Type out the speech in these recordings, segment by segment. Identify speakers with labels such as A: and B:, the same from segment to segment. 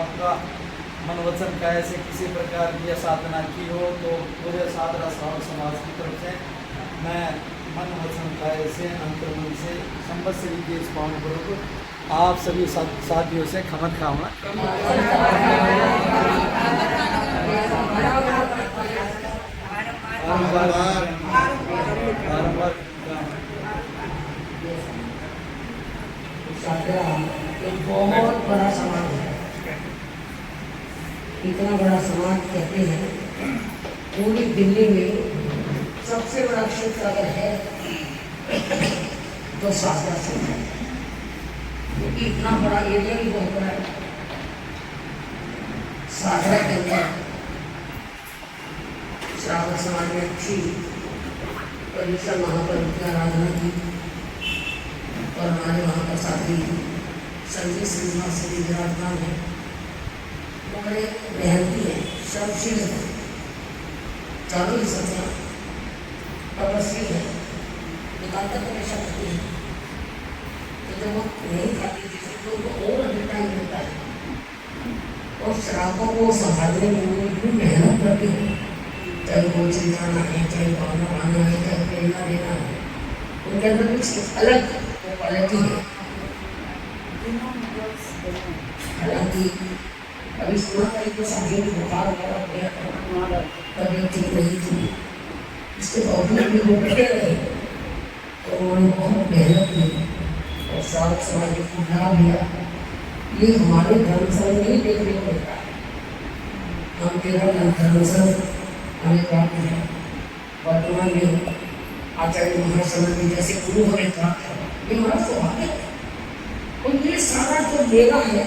A: आपका मन वचन काया से किसी प्रकार की साधना की हो तो पूरे साधना समाज की तरफ से मैं मन वचन काया से अंतर्मन से संवत्सरी के इस पावन पर्व को आप सभी साथियों से खमत खाऊंगा।
B: एक बहुत बड़ा समाज है, इतना बड़ा समाज कहते हैं पूरी दिल्ली में सबसे बड़ा क्षेत्र अगर है तो सागरा से है, क्योंकि इतना बड़ा एरिया भी बहुत बड़ा है। सागरा के अंदर श्रावण समाज में अच्छी परिसर महापर्व की आराधना की और हमारे वहाँ का साथी संजय श्रीनिवास जी विराजमान है। वो बड़े मेहनती हैं, सर्वशील हैं, चारों ही सत्या तपस्वी है, निकालता हमेशा करती है। तो जब वो नहीं खाती थी तो उनको और अधिक टाइम मिलता है और श्रापों को संभालने के लिए इतनी मेहनत करती है, चाहे वो चिल्लाना है, चाहे गाना गाना है, चाहे प्रेरणा देना है, उनके अंदर कुछ अलग क्वालिटी है। हालांकि अभी सुना था कि साथी को बुखार वगैरह हो गया था, तबीयत ठीक नहीं थी, इसके बावजूद भी वो बैठे रहे तो उन्होंने बहुत मेहनत की और साथ समाज को लाभ लिया। ये हमारे धर्म संघ नहीं देखने को मिलता है। हम केवल धर्म संघ हमें प्राप्त है, वर्तमान में आचार्य महासमन जी जैसे गुरु हमें प्राप्त है, ये हमारा सौभाग्य है। और ये सारा जो मेरा है,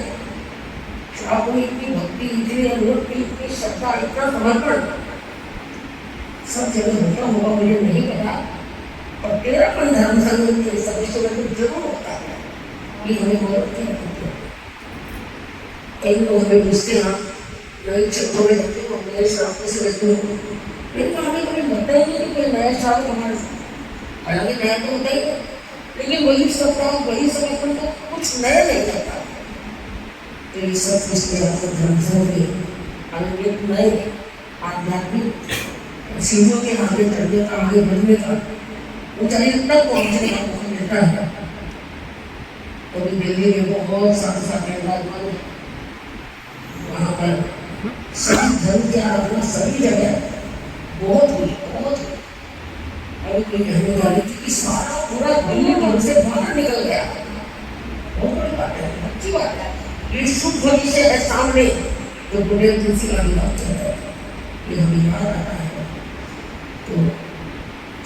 B: श्रावण में इतनी भक्ति, इतनी अनुभूति, इतनी श्रद्धा, इतना समर्पण सब जगह होता होगा मुझे नहीं पता, और तेरा मन धर्म संघ के सदस्यों में जरूर होता है। ये हमें बहुत अच्छी लगती है। कई लोग हमें पूछते हैं नए क्षेत्रों में रहते हो, नए श्रावण से रहते हो, लेकिन हमें कभी लगता ही नहीं कि नया श्रावण हमारे साथ, हालांकि नया तो होता ही है, लेकिन वही सप्ताह वही समर्पण तो कुछ नया नहीं करता। तो ये सब कुछ आपको धर्म संघ के अनुरूप नए आध्यात्मिक सीढ़ियों के आगे चढ़ने का, आगे बढ़ने का, ऊंचाई तक पहुंचने का मौका मिलता है। कभी दिल्ली में बहुत सारे साथी विराजमान है, वहाँ पर सभी धर्म की आराधना सभी जगह बहुत हुई, बहुत हुई। और कोई कहने वाली थी कि सारा पूरा दिल्ली मन से बाहर निकल गया, बहुत बड़ी बात है, अच्छी बात है। ये शुभ भविष्य है सामने, जो बुढ़े तुलसी का बात चल रहा है, ये हमें याद आता है। तो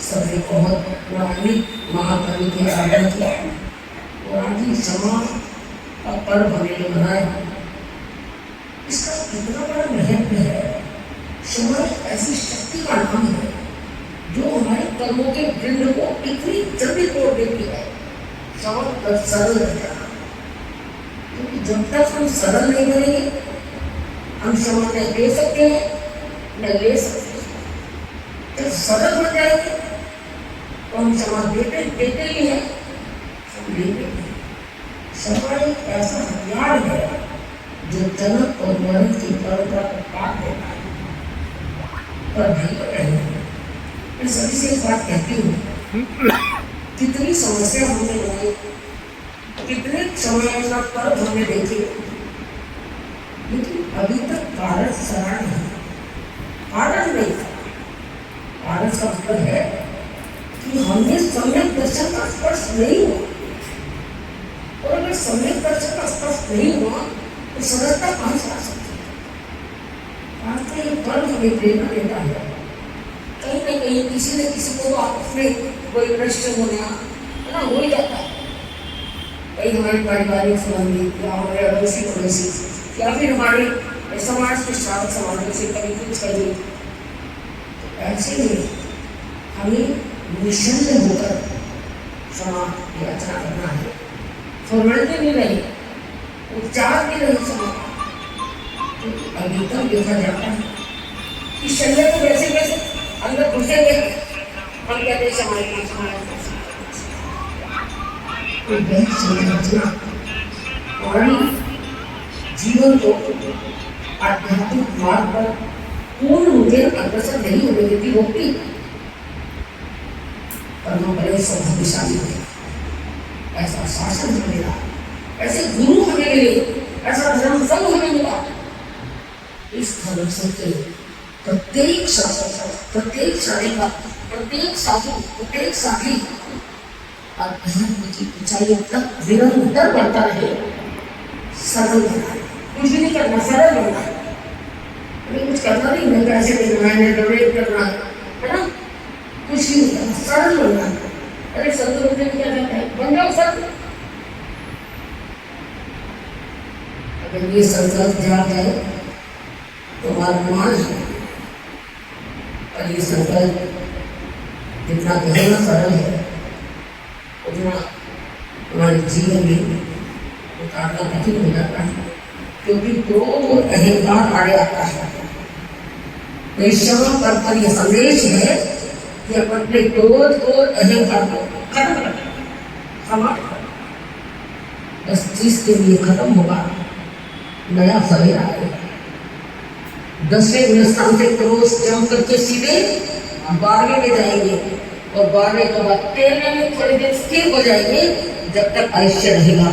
B: सबसे बहुत पुरानी महापर्व की आराधना किया और आज ही क्षमा का पर्व हमने मनाया। इसका कितना बड़ा महत्व है। क्षमा ऐसी शक्ति का नाम है जो हमारे कर्मों के वृंद को इतनी जल्दी तोड़ देती है। क्षमा सरल रहता है, क्योंकि जब तक हम सरल नहीं बनेंगे हम क्षमा न दे सकते हैं न ले सकते। जब सरल हो जाएंगे तो हम क्षमा देते ही हैं, हम लेते हैं। क्षमा एक ऐसा हथियार है जो जनक और मरण की परंपरा को काट देता है। पर भाई मैं सभी से एक बात कहती हूँ, कितनी समस्या हमने बनाई, कितने समय पर हमने देखे, लेकिन अभी तक कारण सरल नहीं, कारण नहीं था। कारण का मतलब है कि हमने सम्यक दर्शन का स्पर्श नहीं हुआ, और अगर सम्यक दर्शन का स्पर्श नहीं हुआ तो सरलता कहाँ से आ सकती है। आज का ये पर्व हमें प्रेरणा देता है। कहीं ना कहीं किसी न किसी को आपस में कोई नष्ट होना है ना, हो ही जाता है। कहीं हमारे पारिवारिक संबंधी या हमारे अड़ोसी पड़ोसी या फिर हमारे समाज के श्रावक समाजों से कभी कुछ कभी, ऐसे ही हमें निश्चिंत होकर क्षमा याचना करना है। फॉर्मेलिटी भी नहीं, उपचार भी नहीं क्षमा, क्योंकि अभी तक देखा जाता है कि शरीर को वैसे वैसे अंदर घुसेंगे, हम कहते हैं क्षमा जीवन को आध्यात्मिक मार्ग पर पूर्ण रूप में अग्रसर नहीं होने देती, रोकती। पर वो बड़े सौभाग्यशाली थे, ऐसा शासन हमें मिला, ऐसे गुरु हमें मिले, ऐसा धर्म संघ हमें मिला। इस धर्म संघ के प्रत्येक शासन, प्रत्येक शालिका, प्रत्येक साधु, प्रत्येक साथी अध्यात्म की ऊंचाइयों तक निरंतर बढ़ता रहे। सरल बनना, कुछ भी नहीं करना, सरल बनना, कुछ करना नहीं, न पैसे देना है, न डोनेट करना है ना, कुछ भी नहीं करना, सरल बनना। अरे संत लोग क्या कहते हैं, बन जाओ सरल। अगर ये संकल्प जाग जाए तो हमारा मान है। और ये संकल्प जितना गहरा सरल है उतना हमारे जीवन में उतारना कठिन हो जाता है, क्योंकि क्रोध और अहंकार आड़े आता है। तो इस समय पर यह संदेश है कि अपने क्रोध और अहंकार को खत्म कर, समाप्त कर। इस चीज के लिए खत्म होगा, नया सवेरा आएगा। 10वें गुणस्थान से क्रोध जम करके सीधे 12वें में जाएंगे, और 12वें के बाद 13वें में थोड़ी देर स्थिर हो जाएंगे, जब तक आयुष्य रहेगा।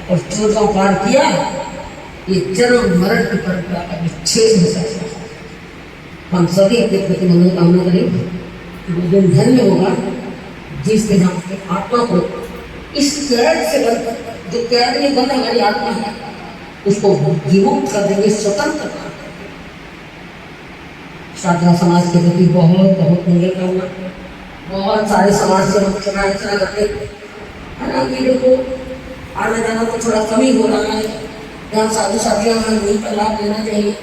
B: और 14वां पार किया, ये जन्म मरण की परंपरा का विच्छेद हो सकता है। हम सभी अपने प्रति मनोकामना करें कि वो दिन धन्य होगा जिस दिन हम अपनी आत्मा को इस कैद से बंद, जो कैद में बंद हमारी आत्मा है, उसको विमुक्त कर देंगे, स्वतंत्र कर। साधना समाज के प्रति बहुत बहुत मनोकामना। बहुत सारे समाज से हम इतना करते है ना, कि देखो आना जाना तो थोड़ा कम ही हो रहा है, जहाँ साधु साथियों में नहीं का लाभ लेना चाहिए,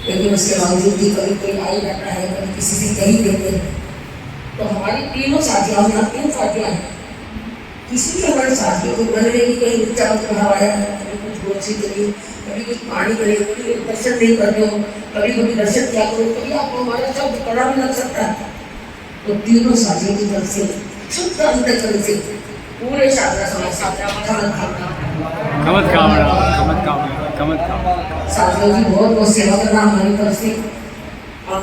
B: लेकिन उसके बावजूद भी कभी कोई आ ही जाता है, कभी किसी से कहीं देते हैं। तो हमारी तीनों साथियाँ, यहाँ 3 साथियाँ हैं, किसी भी हमारे साथियों को बन रही कहीं ऊंचा प्रभाव आया है, कभी कुछ गोची करिए, कभी कुछ पानी करिए, कभी दर्शन नहीं कर रहे हो, कभी कभी दर्शन क्या करो, कभी आपको हमारा शब्द पड़ा भी लग सकता है। तो तीनों साथियों की तरफ से शुद्ध अंतःकरण से पूरे साधना समाज साथियों की बहुत बहुत सेवा करना हमारी तरफ से। हम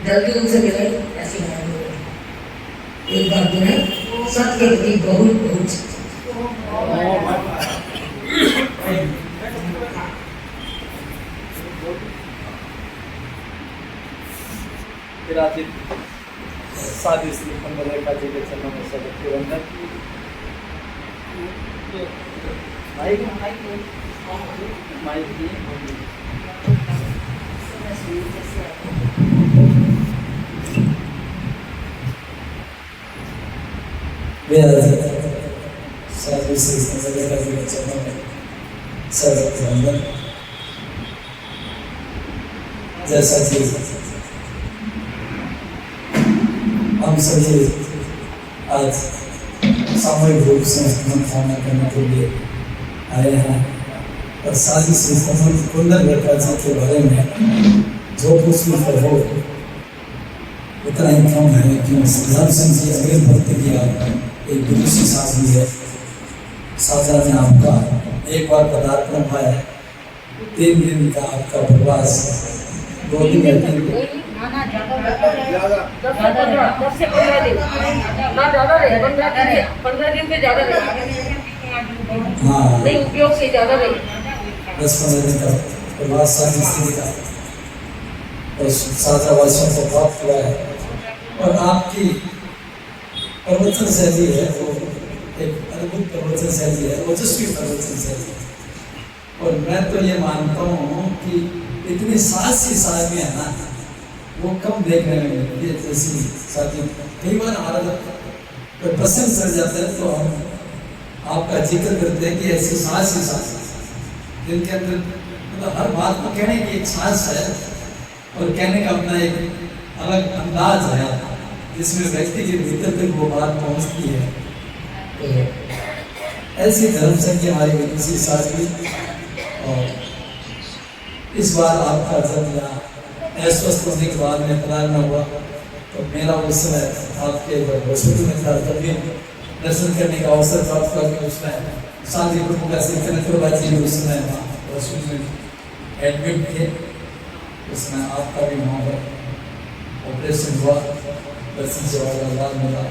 B: जल्दी उनसे मिले, ऐसी एक बार जो है सत्य के प्रति बहुत बहुत
A: साधु श्री का जी के चरणों में सब के वंदन। साधु श्री का जी के चरणों में सब के वंदन। जैसा कि हम सभी आज सामूहिक रूप से मनोकामना करने के लिए आए हैं, और साधु श्री कुंदन रेखा जी के बारे में जो कुछ भी हो उतना ही कम है, क्योंकि धर्म सिंह जी अग्रिम भक्ति की एक विदुषी साधु है। साधना में आपका एक बार पदार्पण हुआ है, 3 दिन का आपका प्रवास, 2 दिन या 3 दिन हाँ, नहीं उपयोग से ज़्यादा नहीं, 10-15 दिन का प्रवास साधु श्री का और साधनावासियों को प्राप्त हुआ है। और आपकी प्रवचन शैली है वो एक अद्भुत प्रवचन शैली है, ओजस्वी प्रवचन शैली है। और मैं तो ये मानता हूँ कि इतनी साहसी साधना है ना, वो कम देखने में मिलती है। जैसी साथी कई बार हमारा जब प्रसंग सर जाता है तो हम आपका जिक्र करते हैं कि ऐसी साहसी साथी जिनके अंदर मतलब हर बात को कहने की एक साहस है और कहने का अपना एक अलग अंदाज है, जिसमें व्यक्ति के भीतर तक वो बात पहुँचती है। तो ऐसी धर्म संघ की हमारी विदुषी साथी, और इस बार आपका जब यहाँ अस्वस्थ होने के बाद में प्रारंभ हुआ तो मेरा उस समय आपके हॉस्पिटल में था, तभी दर्शन करने का अवसर प्राप्त हुआ कि उसमें शांति प्रभु का श्री कनकपुरवा जी उस समय हॉस्पिटल में एडमिट थे, उसमें आपका भी वहाँ पर ऑपरेशन हुआ, दर्शन सेवा का लाभ मिला।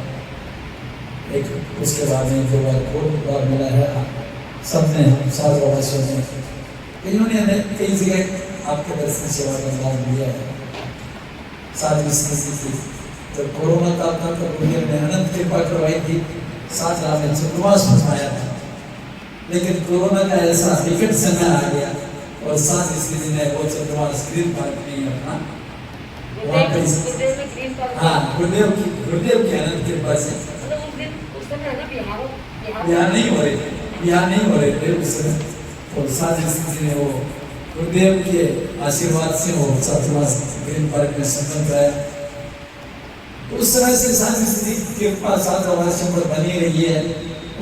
A: एक उसके बाद में 2 बार और मिला है। सबने हम सारे वासियों ने इन्होंने कई जगह आपके दर्शन सेवा का लाभ लिया है। साथ स्थिति जब कोरोना काल था तो गुरुदेव ने अनंत कृपा करवाई थी, 7 रात में चतुर्मास फरमाया था। लेकिन कोरोना का ऐसा विकट समय आ गया और 7 स्थिति ने वो चतुर्मास ग्रीन पार्क में अपना वहाँ पर गुरुदेव की अनंत कृपा से यहाँ नहीं हो रहे थे उस समय। तो 7 स्थिति ने वो गुरुदेव के आशीर्वाद से वो चतुर्मास ग्रीन पार्क में संपन्न कराया। उस समय से 7 स्थिति की कृपा 7 वासियों पर बनी रही है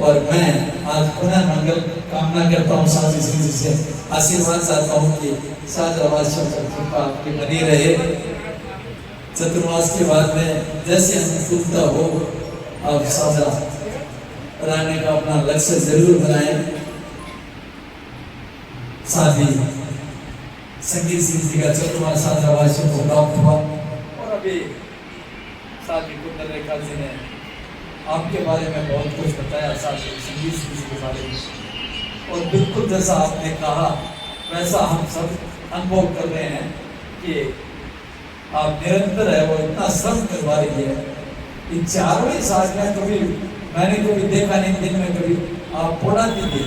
A: और मैं आज पुनः मंगल कामना करता हूँ, 7 स्थिति से आशीर्वाद चाहता हूँ कि 7 वासियों पर कृपा आपकी बनी रहे। चतुर्मास के बाद में जैसे अनुकूलता हो आप साझा बनाने का अपना लक्ष्य जरूर बनाएं। साथ ही संगीत सिद्धि का चतुर्मास 7 वासियों को प्राप्त हुआ और अभी साथ ही कुंडल रेखा जी ने आपके बारे में बहुत कुछ बताया, साथ ही संगीत सिद्धि के बारे में। और बिल्कुल जैसा आपने कहा वैसा हम सब अनुभव कर रहे हैं कि आप निरंतर है वो इतना श्रम करवा रही है। इन 4 साल में कभी मैंने कभी देखा नहीं, दिन में कभी आप पौड़ा दीजिए,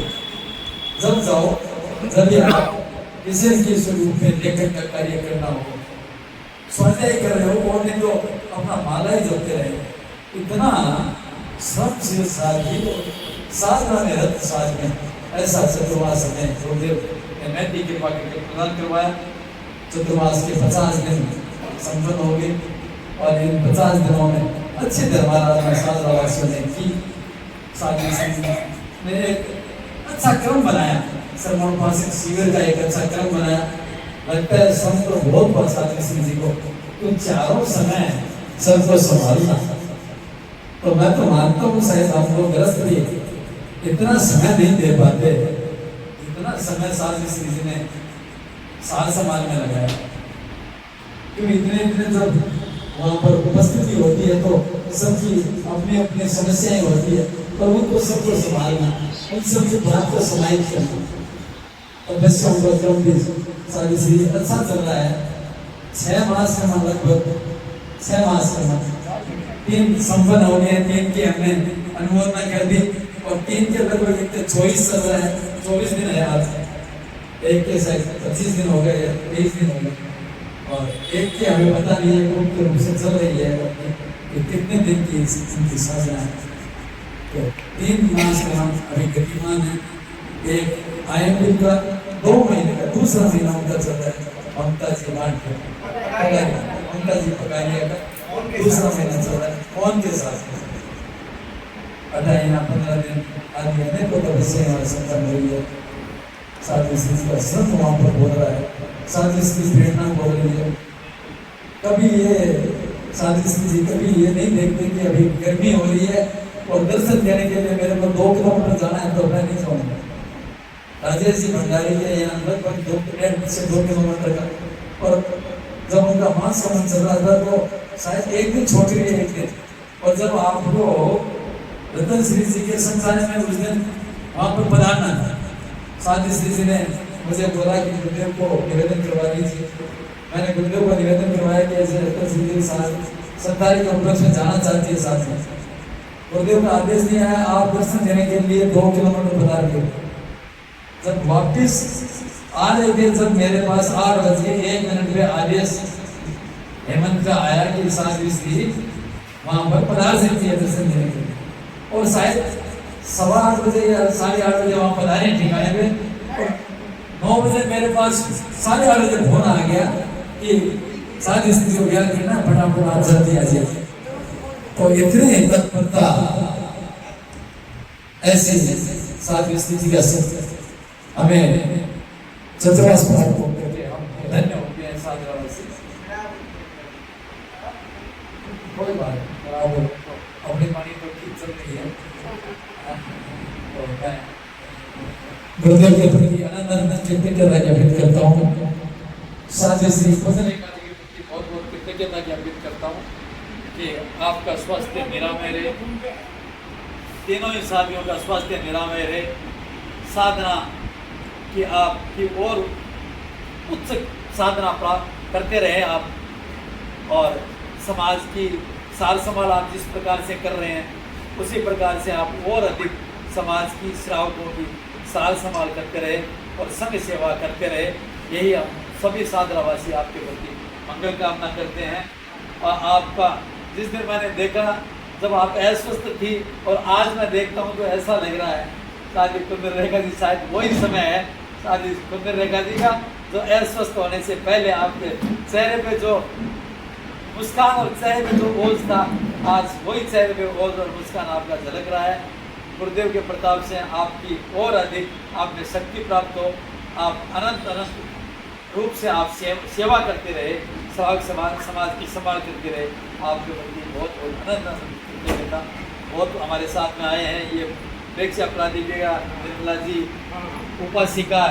A: जब जाओ जब आप किसी के स्वरूप में लेखन का कार्य करना हो, स्वाध्याय कर रहे हो और नहीं तो अपना माला ही जपते रहे। इतना श्रम से साधना में रत साज में ऐसा चतुर्मास में गुरुदेव ने नैति कृपा करके प्रदान करवाया। चतुर्मास के 50 दिन संपन्न हो गए और इन 50 दिनों में अच्छे धर्माराधना 7 वासियों ने की। साथ ही एक अच्छा क्रम बनाया, श्रवण मासिक शिविर का एक अच्छा क्रम बनाया। लगता है संत को बहुत पसंद है जी को, तो चारों समय सबको संभालना। तो मैं तो मानता हूँ शायद हम लोग ग्रस्त भी इतना समय नहीं दे पाते, इतना समय साथ ने साल समाज में लगाया। क्यों इतने जब वहाँ पर उपस्थिति होती है तो सबकी अपनी अपनी समस्याएं होती है, पर उनको सबको संभालना, उन सबकी बात को समाहित करना। और बच्चों का क्रम भी सारी चीज अच्छा चल रहा है। 6 मास का लगभग 6 मास का 3 संपन्न हो गए, 3 की हमने अनुमोदना कर दी और 3 के लगभग 24 चल रहा है। 24 दिन है आज, एक के शायद 25 दिन हो गए, 23 दिन हो गए और एक की हमें पता नहीं है वो रूप से चल रही है कि कितने दिन की इनकी साधना है। तो 3 मास में हम अभी गतिमान है। एक आयन का 2 महीने का दूसरा महीना उनका चल रहा है। ममता जी मांड ममता जी पकाइए का दूसरा महीना चल रहा है। कौन के साथ 18-15 दिन आदि अनेक तपस्या हमारे संपन्न हुई है। साथ ही का श्रम वहाँ पर बोल रहा है, साथ इसकी प्रेरणा बोल रही है। कभी ये साथ जी कभी ये नहीं देखते कि अभी गर्मी हो रही है और दर्शन देने के लिए मेरे को 2 किलोमीटर जाना है तो मैं नहीं जाऊँगा। राजेश जी भंडारी के यहाँ लगभग 2 किलोमीटर का, और जब उनका मास का मन चल रहा था तो शायद एक दिन छोड़ रही है, एक दिन। और जब आपको रतन श्री जी के संस्थान में उस दिन वहाँ पर पधारना था, साथ श्री जी ने मुझे बोला कि गुरुदेव को निवेदन करवा दीजिए। मैंने गुरुदेव को निवेदन करवाया कि ऐसे रतन श्री जी के साथ संतारी के उपलक्ष्य में जाना चाहती है। साथ में गुरुदेव का आदेश दिया है आप दर्शन देने के लिए 2 किलोमीटर पधार गए। जब वापिस आ रहे थे, जब मेरे पास 8:01 पे आदेश हेमंत का आया कि साथ श्री वहाँ पर पधार सकती है दर्शन देने के लिए, और शायद 8:15 बजे या 8:30 बजे वहाँ पधारे ठिकाने पे, और 9 बजे मेरे पास 8:30 बजे फोन आ गया कि साथ स्थिति को ज्ञान करना फटाफट आप जल्दी आ जाइए। तो इतने तत्परता ऐसे साथ स्थिति का हमें चतुर्मास पाठ करके हम धन्य हो गए हैं। साथ कोई बात अपनी वाणी तो ठीक चल रही है। तो मैं
C: गुरुदेव के प्रति अनंत अनंत कृतज्ञता ज्ञापित करता हूँ। साथ ही श्री भजन एकादशी के प्रति बहुत बहुत कृतज्ञता ज्ञापित करता हूँ कि आपका स्वास्थ्य निरामय रहे, तीनों ही साथियों का स्वास्थ्य निरामय रहे, साधना कि आपकी और उच्च साधना प्राप्त करते रहे आप, और समाज की सार संभाल आप जिस प्रकार से कर रहे हैं उसी प्रकार से आप और अधिक समाज की श्रावकों की सार संभाल करते रहे और संघ सेवा करते रहे। यही हम सभी साधनावासी आपके प्रति मंगल कामना करते हैं। और आपका जिस दिन मैंने देखा जब आप अस्वस्थ थी और आज मैं देखता हूँ तो ऐसा लग रहा है शायद कुंदन रेखा जी, शायद वही समय है शायद कुंदन रेखा जी का जो अस्वस्थ होने से पहले आपके चेहरे पे जो मुस्कान और चेहरे पे जो ओझ था, आज वही चेहरे पे ओझ और मुस्कान आपका झलक रहा है। गुरुदेव के प्रताप से आपकी और अधिक आप में शक्ति प्राप्त हो, आप अनंत अनंत रूप से आप सेवा करते रहे, समाज की संभाल करते रहे। आपके प्रति बहुत बहुत अनंत अनंत कृतज्ञता। बहुत हमारे साथ में आए हैं ये प्रेक्षा प्राधिका निर्मला जी, उपासिका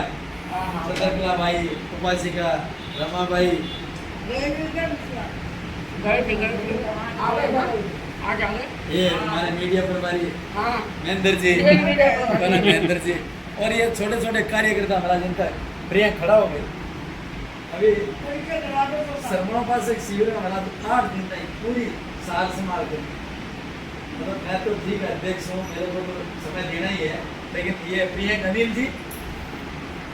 C: चंद्रकला भाई, उपासिका रमा भाई, ये हमारे मीडिया प्रभारी महेंद्र जी, महेंद्र जी, और ये छोटे छोटे कार्यकर्ता हमारा जिनका प्रियंक खड़ा हो गई। अभी सर्वोपासक शिविर में हमारा 8 दिन तक पूरी सार संभाल कर, मतलब मैं तो ठीक है अध्यक्ष हूँ, मेरे को तो समय देना ही है, लेकिन ये प्रियंक अनिल जी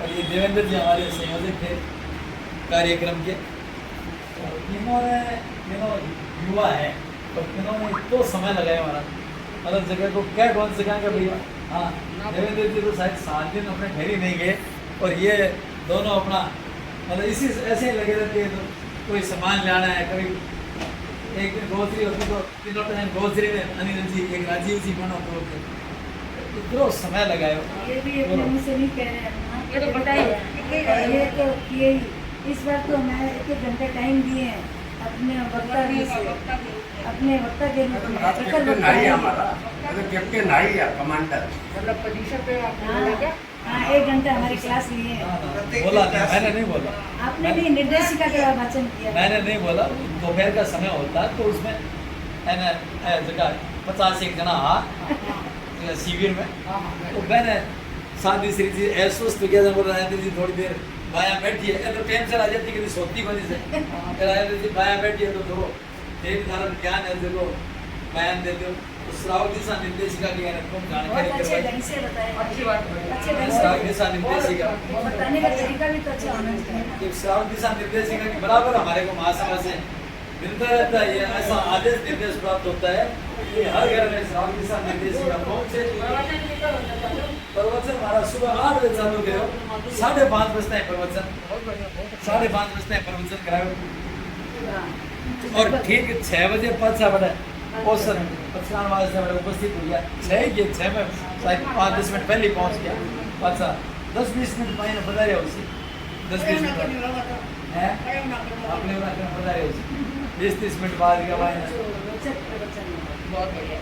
C: और ये देवेंद्र जी हमारे संयोजक थे कार्यक्रम के। तीनों युवा है और तीनों ने तो समय लगाया हमारा, मतलब जगह को क्या कौन सिखाएंगे भैया। हाँ, देवेंद्र जी तो शायद 7 दिन अपने घर ही नहीं गए, और ये दोनों अपना मतलब इसी ऐसे ही लगे रहते हैं। तो कोई सामान लाना है, कभी एक दिन ग्रोसरी होती तो तीनों टाइम ग्रोसरी में अनिल जी, एक राजीव जी बनो तो इतना समय लगाए।
D: ये भी अपने मुँह से नहीं कह रहे हैं, ये तो बताइए, ये तो ये इस बार तो मैं 1 घंटा टाइम दिए हैं अपने वक्ता से, अपने वक्ता के रूप में प्रखर वक्ता है हमारा,
E: कैप्टन है या कमांडर,
D: मतलब पोजीशन पे आप। हाँ, 1 घंटा हमारी क्लास लिए हैं।
A: बोला नहीं, मैंने नहीं बोला,
D: आपने भी निर्देशिका का वाचन किया,
A: मैंने नहीं बोला। दोपहर का समय होता है तो उसमें जगह 50-1 जना शिविर में, तो मैंने शादी श्री जी अस्वस्थ गया था, बोल रहे जी थोड़ी देर बाया बैठी है, तो टाइम से आ जाती कि सोती को नहीं से बाया बैठी है तो थोड़ा एक धारण ज्ञान है देखो बयान देते हो। तो श्रावक दिशा निर्देशिका की तुम जानकारी
D: अच्छे
A: करवाई,
D: ढंग से बताया, अच्छी बात, अच्छे ढंग
A: श्रावक
D: से
A: दिशा निर्देशिका,
D: बताने का तरीका भी तो अच्छा होना चाहिए।
A: श्रावक दिशा निर्देशिका के बराबर हमारे को महासभा से मिलता रहता है, ये ऐसा आदेश निर्देश प्राप्त होता है कि हर घर में श्रावक दिशा निर्देशिका पहुंचे। प्रवचन हमारा सुबह 8 बजे चालू करो, 5:30 बजते हैं प्रवचन, 5:30 बजते हैं प्रवचन कराओ, और ठीक 6 बजे 5 बड़े औसत पचकान वाले से बड़े उपस्थित हो गया। 6 में शायद 5-10 मिनट पहले पहुंच गया, 10-20 मिनट पहले बता रहे उसी 10-20 मिनट है अपने बता रहे उसी 20-30 मिनट बाद का भाई
D: बहुत बढ़िया,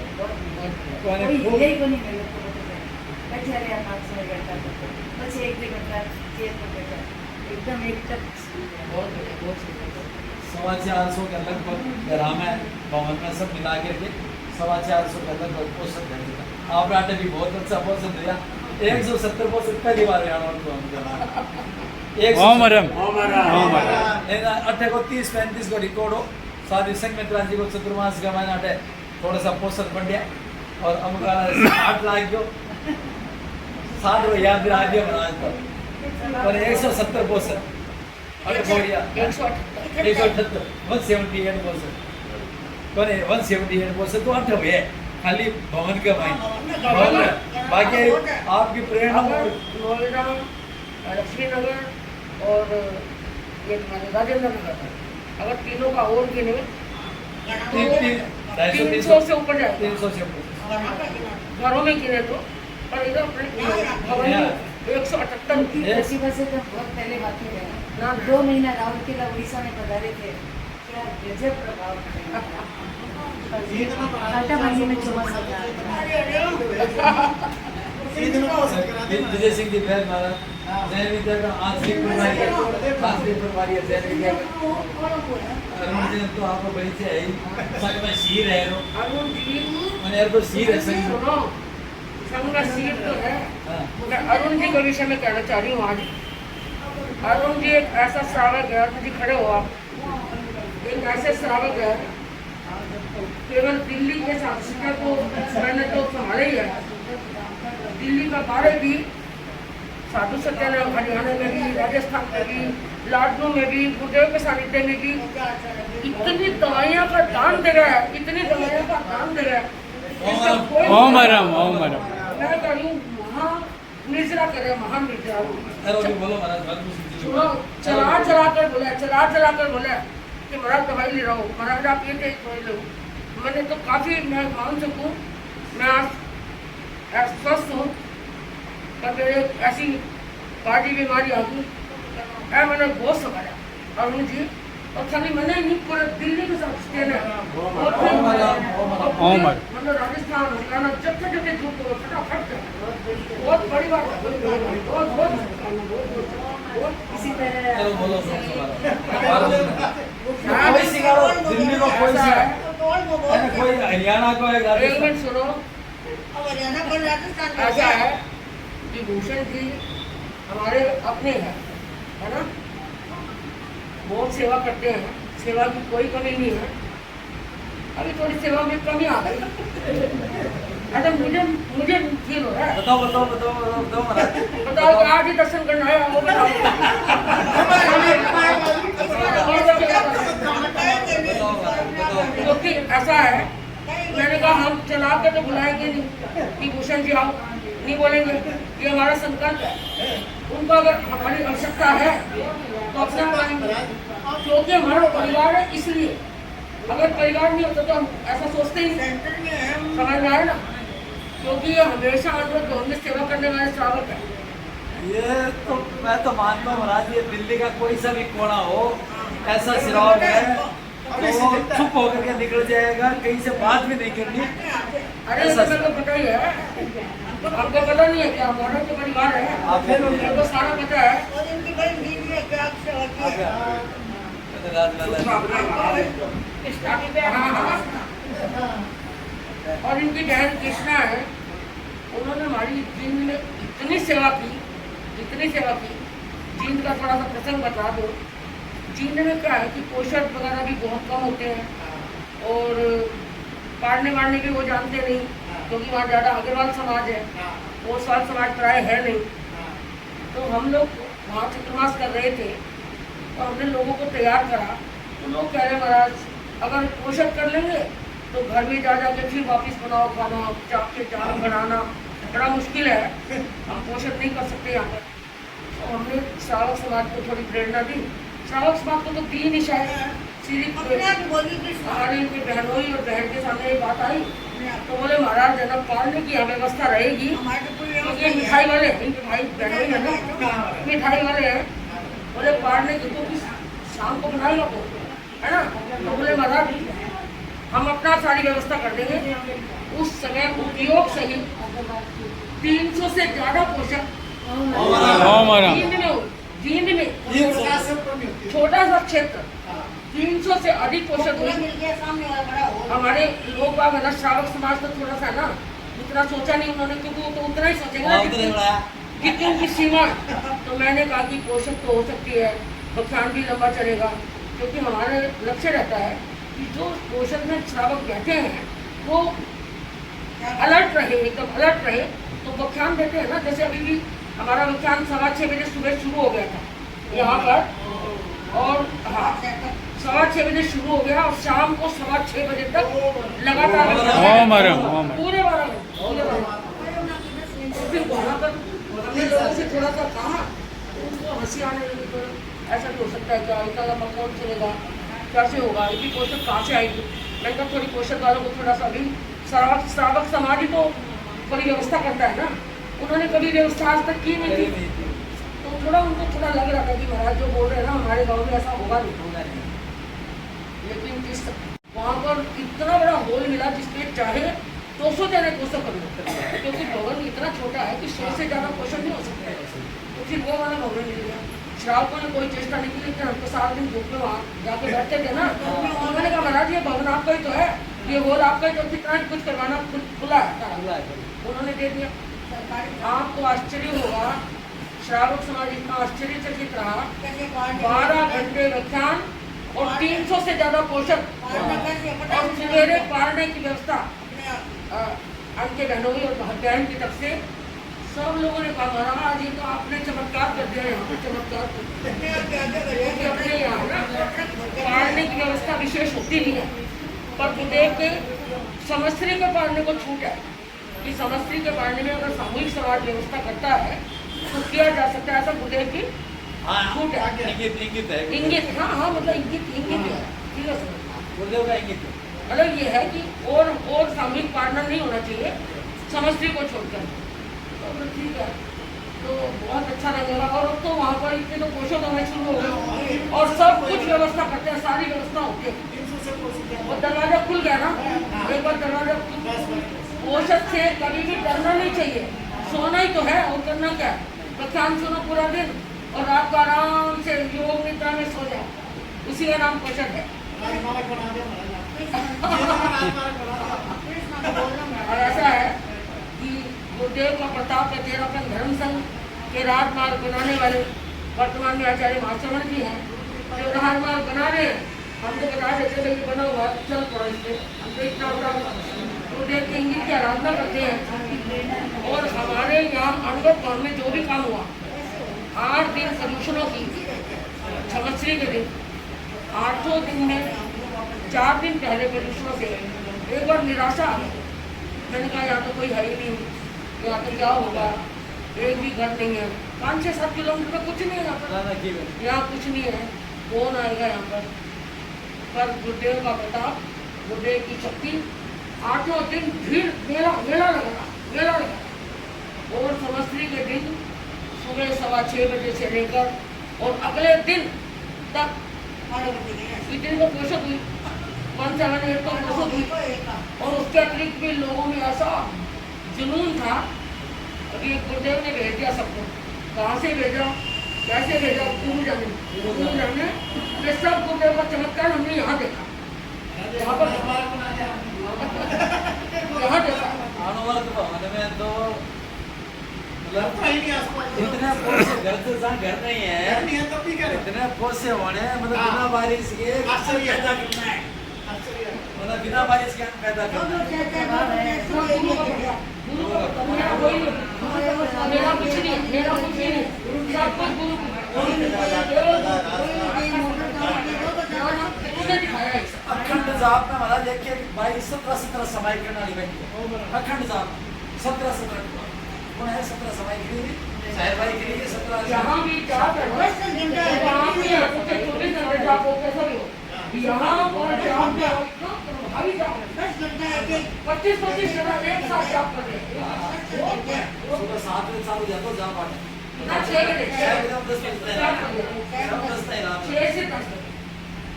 D: यही को नहीं मिला बैठे रहे आप 5 घंटा बस 1-2 घंटा चेयर पर बैठा एकदम एक तक बहुत बढ़िया, बहुत
A: 450 के लगभग ग्रामीण भवन में सब मिला करके 450 के लगभग पोषण देता। आपने आटे भी बहुत अच्छा पोषण दिया, 170 पोषण पहली बार अट्ठे को 30-35 को रिकॉर्ड हो। साथ ही संघ मित्रा जी को चतुर्मास का मैंने अटे थोड़ा सा पोषण बढ़ गया, और अमुक 8 लाख जो 60 याद दिला दिया बना पर 170 पोषण अरे बोलिया 178% तो 8 हुए खाली भवन के भाई, बाकी आपकी प्रेरणा
B: लक्ष्मीनगर और ये तुम्हारे राजेंद्र नगर, अगर तीनों का और गिने 300 से ऊपर जाए,
A: 300 से ऊपर
B: घरों में गिने तो, पर इधर अपने 178
D: प्रतिभा से तो बहुत पहले बात ही है 2 महीना राहुल किला उड़ीसा में पधारे थे, क्या गजब प्रभाव टाटा भाई में 64 साल
C: विजय सिंह जी फैर महाराज जैन विद्या का आंसरिक प्रभारी है, जैन विद्या का अरुण जी तो आपको परिचय है ही संग में शीर है रो
B: अरुण जी
C: मैंने यार तो शीर है संग
B: सुनो, संग का शीर तो है।
C: हाँ।
B: मैं अरुण जी के विषय में कहना चाह रही हूँ आज। अरुण जी एक ऐसा श्रावक है, अरुण जी खड़े हो आप, एक ऐसे श्रावक है, केवल दिल्ली के शासकों को मैंने तो संभाला ही है, दिल्ली का बारे भी साधु सत्य ने हरियाणा में भी, राजस्थान में भी, लाडनू में भी, गुरुदेव के सानिध्य में भी इतनी दवाइयाँ का दान दे रहा है, इतनी दवाइयाँ का दान दे रहा है।
F: ओम हरम ओम हरम।
B: मैं कह रही हूँ महा निर्जरा करे, महा निर्जरा।
C: अरे अभी बोलो महाराज बात कुछ
B: सुनो, चला कर बोला कि महाराज दवाई ले रहा हूँ, महाराज आप ये दवाई लो। मैंने तो काफ़ी, मैं मान सकूँ, मैं आज स्वस्थ हूँ, पर मेरे ऐसी काटी बीमारी आ गई है, मैंने बहुत संभाला अरुण जी। और खाली मैंने ही नहीं, पूरे दिल्ली के साथ स्टेन है, मतलब राजस्थान हरियाणा जब जगह झूठ को फटाफट बहुत बड़ी बात है, बहुत
D: इसी तरह
C: अरे बोलो कोई सिखाओ दिल्ली को कोई सिखाओ अरे कोई हरियाणा को है
B: एक
C: राजस्थान
B: मिनट सुनो। ऐसा है कि भूषण जी हमारे अपने हैं, है ना, बहुत सेवा करते हैं, सेवा की कोई कमी नहीं है। अभी थोड़ी सेवा में कमी आ गई, अच्छा मुझे फील हो रहा है।
C: बताओ महाराज
B: बताओ कि आज ही दर्शन करना है, वो बताओ। क्योंकि ऐसा है, मैंने कहा हम चला के तो बुलाएंगे नहीं कि भूषण जी आओ, नहीं बोलेंगे, ये हमारा संकल्प है। उनको अगर हमारी आवश्यकता है तो अपना आएंगे, क्योंकि हमारा परिवार है, इसलिए। अगर परिवार नहीं होता तो हम ऐसा सोचते ही नहीं, समझ में आए ना। क्योंकि ये हमेशा आंदोलन में सेवा करने वाले श्रावक है।
C: ये तो मैं तो मानता हूँ महाराज, ये दिल्ली का कोई सा भी कोना हो, ऐसा श्रावक है तो वो चुप होकर के निकल जाएगा, कहीं से बात भी नहीं करनी।
B: अरे ये तो मेरे को पता ही है, आपको पता नहीं है क्या हमारा तो परिवार है, मेरे को सारा पता है। और इनकी बहन कृष्णा है, उन्होंने हमारी जींद में इतनी सेवा की। जींद का थोड़ा सा प्रसंग बता दो। जींद में क्या है कि पोषण वगैरह भी बहुत कम होते हैं, और पाड़ने वाड़ने भी वो जानते नहीं, क्योंकि वहाँ ज़्यादा अग्रवाल समाज है, ओसवाल समाज प्राय है नहीं। तो हम लोग वहाँ चतुर्मास कर रहे थे, तो हमने लोगों को तैयार करा। तो लोग कह रहे महाराज अगर पोषण कर लेंगे तो घर में जा के फिर वापस बनाओ खाना, के जान बनाना बड़ा मुश्किल है, हम पोषण नहीं कर सकते यहाँ पर। तो हमने श्रावक समाज को थोड़ी प्रेरणा दी। श्रावक समाज को तो दी नहीं शायद, सीधी हमारी इनकी बहनोई और बहन के सामने ये बात आई, तो बोले महाराज जन्म पालने की व्यवस्था रहेगी, क्योंकि ये मिठाई वाले हैं, इनके भाई बहनोई है ना, मिठाई वाले हैं। बोले पालने की तो शाम को बनाएगा तो, है ना। तो बोले महाराज हम अपना सारी व्यवस्था कर देंगे। उस समय उपयोग सही 300 से ज़्यादा पोषक जींद में छोटा सा क्षेत्र 300 से अधिक पोषक हुए। हमारे लोग बाग है ना, श्रावक समाज तो थोड़ा सा ना उतना सोचा नहीं उन्होंने, क्योंकि वो तो उतना ही सोचेगा जितनी उनकी सीमा। तो मैंने कहा कि पोषक तो हो सकती है, बख्शान भी लंबा चलेगा, क्योंकि हमारा लक्ष्य रहता है कि जो पोषक में श्रावक बैठे हैं वो अलर्ट रहे, एकदम अलर्ट रहे। तो व्याख्यान देते हैं ना, जैसे अभी भी हमारा व्याख्यान 6:15 बजे सुबह शुरू हो गया था यहाँ पर, और हाँ 6:15 बजे शुरू हो गया और शाम को 6:15 बजे तक लगातार पूरे 12 घंटे। फिर वहाँ पर हमने लोगों से थोड़ा सा कहा, उनको हंसी आने लगी, तो ऐसा भी हो सकता है क्या, इतना लंबा कौन चलेगा, कैसे होगा, इतनी पोषक कहाँ से आएगी। मैंने कहा थोड़ी पोषक वालों को थोड़ा सा भी, श्रावक समाज ही तो बड़ी व्यवस्था करता है ना, उन्होंने कभी व्यवस्था आज तक की नहीं थी। तो थोड़ा उनको थोड़ा लग रहा था कि महाराज जो बोल रहे हैं ना हमारे गांव में ऐसा होगा नहीं। लेकिन जिस वहाँ पर इतना बड़ा होल मिला जिसमें चाहे 200 जने 200 कर लो, क्योंकि भवन इतना छोटा है कि 100 से ज़्यादा पोषण नहीं हो सकता है। तो फिर वो वाला भवन मिल गया। श्रावकों ने कोई चेष्टा नहीं की कि हम तो सारा दिन धूप में वहाँ जाके बैठते थे ना, उन्होंने कहा महाराज ये भवन आपका ही तो है, ये हॉल आपका ही तो, कितना कुछ करवाना खुला है, उन्होंने दे दिया। आपको आश्चर्य होगा, श्रावक समाज इतना आश्चर्यचकित रहा, 12 घंटे व्याख्यान और 300 से ज़्यादा पोषक और सवेरे पारने की व्यवस्था आपके बहनों की और बहन की तरफ से। सब लोगों ने कहा महाराज ये तो आपने चमत्कार कर दिया, यहाँ पे चमत्कार अपने यहाँ ना पारने की व्यवस्था विशेष होती नहीं है, पर गुरुदेव के समस्त्री के पारने को छूट है कि समस्त्री के पारने में अगर सामूहिक समाज व्यवस्था करता है तो किया जा सकता है, ऐसा गुरुदेव की छूट है। इंगित, हाँ हाँ, मतलब इंगित है, ठीक है
A: गुरुदेव का इंगित
B: मतलब ये है कि और सामूहिक पार्टनर नहीं होना चाहिए समस्ती को छोड़कर। तो ठीक है, तो बहुत अच्छा लगेगा। और अब तो वहाँ पर इतने तो पोषक होने शुरू हो गए और सब कुछ व्यवस्था करते हैं, सारी व्यवस्था होती है। और दरवाजा खुल गया ना, एक बार दरवाजा पोषक से कभी भी डरना नहीं चाहिए, सोना ही तो है और करना क्या है, व्याख्यान सुनो पूरा दिन और रात को आराम से योग निद्रा में सो जाओ, उसी का नाम पोषक है। और ऐसा है कि गुरुदेव का प्रताप है, तेरापन धर्म संघ के राजमार्ग बनाने वाले वर्तमान में आचार्य महाश्रवण जी हैं, जो राजमार्ग बना रहे हैं। हम तो बता देते थे कि बना हुआ चल पड़ो इससे, हम तो इतना बड़ा गुरुदेव के इंगित की आराधना करते हैं। और हमारे यहाँ अनुभव काल में जो भी काम हुआ, 8 दिन प्रदूषणों की छमश्री के दिन, 8 दिन में 4 दिन पहले प्रदूषणों से एक बार निराशा आ गई। मैंने कहा यहाँ तो कोई है ही नहीं, यहाँ तो क्या होगा, एक भी घर नहीं है, 5-6-7 किलोमीटर में कुछ नहीं है यहाँ कुछ नहीं है, कौन आएगा यहाँ पर गुरुदेव का प्रताप, गुरुदेव की शक्ति, 8 दिन भीड़ मेला लगा। और समस्त्री के दिन सुबह 6:15 बजे से लेकर और अगले दिन तक इतनी को पोषक हुई, 178 को पोषक हुई। और उसके अतिरिक्त भी लोगों में ऐसा जुनून था कि गुरुदेव ने भेज दिया सबको, कहाँ से भेजा, कैसे भेजा, गुरु जाने ये सब गुरुदेव का चमत्कार हमने यहाँ देखा, यहाँ पर यहाँ देखा।
A: अनुवर्त भवन में तो इतने पोष से घर से जहाँ घर नहीं है, इतने पोष से होने मतलब बिना बारिश के पैदा करना है, मतलब बिना बारिश के पैदा करना है।
B: मेरा कुछ नहीं, सब कुछ गुरु दिखाया।
A: अखंड जाप में महाराज देखिए भाई 17 समय करने वाली बैठी, अखंड जाप 17 कौन है, 17 समय के लिए शायर भाई के लिए 17
B: यहाँ भी जाप है, यहाँ भी 24 घंटे जाप हो, कैसा भी हो, यहाँ और जाप में भारी जाप 25-25 जगह एक साथ जाप कर रहे हैं।
A: सुबह 7 बजे चालू जाता जाप आने
B: 6 बजे
A: 10
B: से 10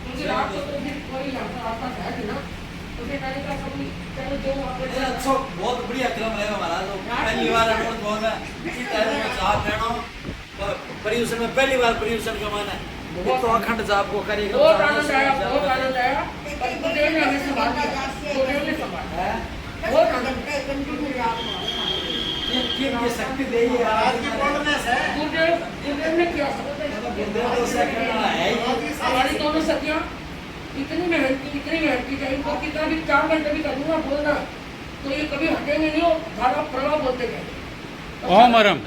B: क्योंकि रात को तो फिर कोई यहाँ पर आसपास है नहीं ना, तो फिर मैंने कहा कभी चलो जो वहाँ पे
A: अच्छा बहुत बढ़िया क्रम रहेगा महाराज। पहली बार अनुभव हुआ मैं इसी तरह में जाप लेना परिवेशन में पहली बार परिवेशन का माना है तो अखंड जाप को करेगा।
B: बहुत आनंद आया। पर गुरुदेव ने हमें संभाल दिया, गुरुदेव ने संभाला, बहुत आनंद।
A: ये शक्ति दे है आज की बोलनेस है,
B: गुरुदेव ने किया
A: गुरुदेव तो से करना है।
B: हमारी दोनों सतियाँ इतनी मेहनती चाहिए, इनको कितना भी 4 घंटे भी करूँगा बोलना तो ये कभी हटेंगे नहीं और धारा प्रवाह बोलते गए।
F: ओम हरम।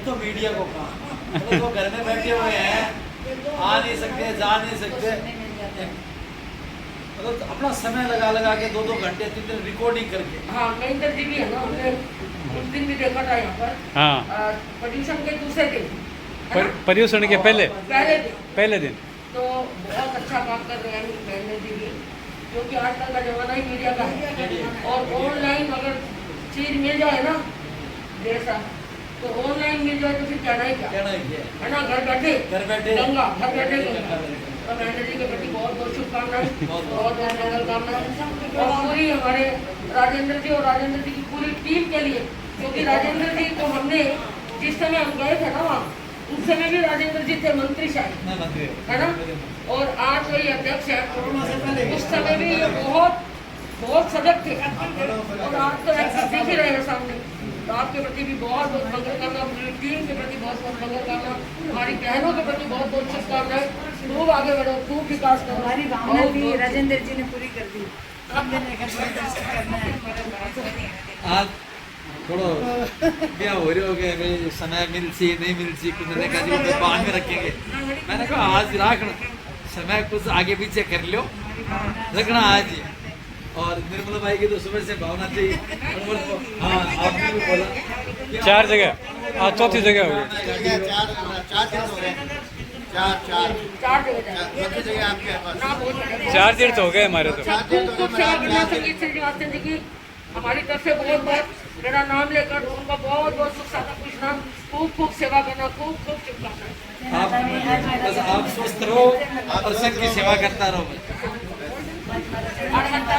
A: तो मीडिया को काम तो घर में बैठे हुए हैं, आ नहीं सकते, जा नहीं सकते, मतलब अपना समय लगा के 2-2 घंटे 3 दिन रिकॉर्डिंग करके।
B: हाँ, महेंद्र जी भी है ना, हमने उस दिन भी देखा था यहाँ पर।
F: हाँ,
B: प्रदूषण के दूसरे दिन,
F: पर्यूषण के पहले दिन
B: तो बहुत अच्छा काम कर रहे हैं महेंद्र जी भी, क्योंकि आजकल का जमाना ही मीडिया का है। और ऑनलाइन अगर चीज मिल जाए ना जैसा, तो ऑनलाइन मिल जाए तो फिर कहना ही क्या है ना, घर बैठे
A: गंगा,
B: घर बैठे गंगा। और महेंद्र जी के प्रति बहुत बहुत शुभकामनाएं, बहुत बहुत मंगल कामनाएं और पूरी हमारे राजेंद्र जी और राजेंद्र जी की पूरी टीम के लिए, क्योंकि राजेंद्र जी को हमने जिस समय हम गए थे ना वहाँ, उस समय भी राजेंद्र जी थे मंत्री शायद, है ना, और आज वही अध्यक्ष है। उस समय भी ये बहुत बहुत सजग थे और आज तो ऐसा दिख ही रहे हैं सामने। तो आपके प्रति भी बहुत बहुत मंगल कामना, पूरी टीम के प्रति बहुत बहुत मंगल कामना, हमारी बहनों के प्रति बहुत बहुत शुभकामनाएं। खूब आगे बढ़ो, खूब विकास करो।
D: हमारी भावना भी राजेंद्र जी ने पूरी कर दी। हम दिन एक करना है।
A: आज थोड़ो क्या हो रहे हो गए भाई, समय मिल सी नहीं मिल सी, कुछ ने कहा जी वो बाद में रखेंगे। मैंने कहा आज रखना, समय कुछ आगे पीछे कर लो, रखना आज ही। और निर्मला भाई की तो सुबह से भावना थी। हाँ आपने भी बोला
F: 4 जगह, आज चौथी जगह हो गई। चार तीर्थ हो गए हमारे तो।
B: खूब सेवा करना संगीत श्रीनिवासन जी की हमारी तरफ से बहुत बहुत, मेरा नाम लेकर उनका बहुत बहुत सुख साधा पूछना, खूब खूब सेवा करना, खूब खूब शुभकामनाएं।
A: बस आप स्वस्थ रहो और सबकी सेवा करता रहो।
B: हर हंता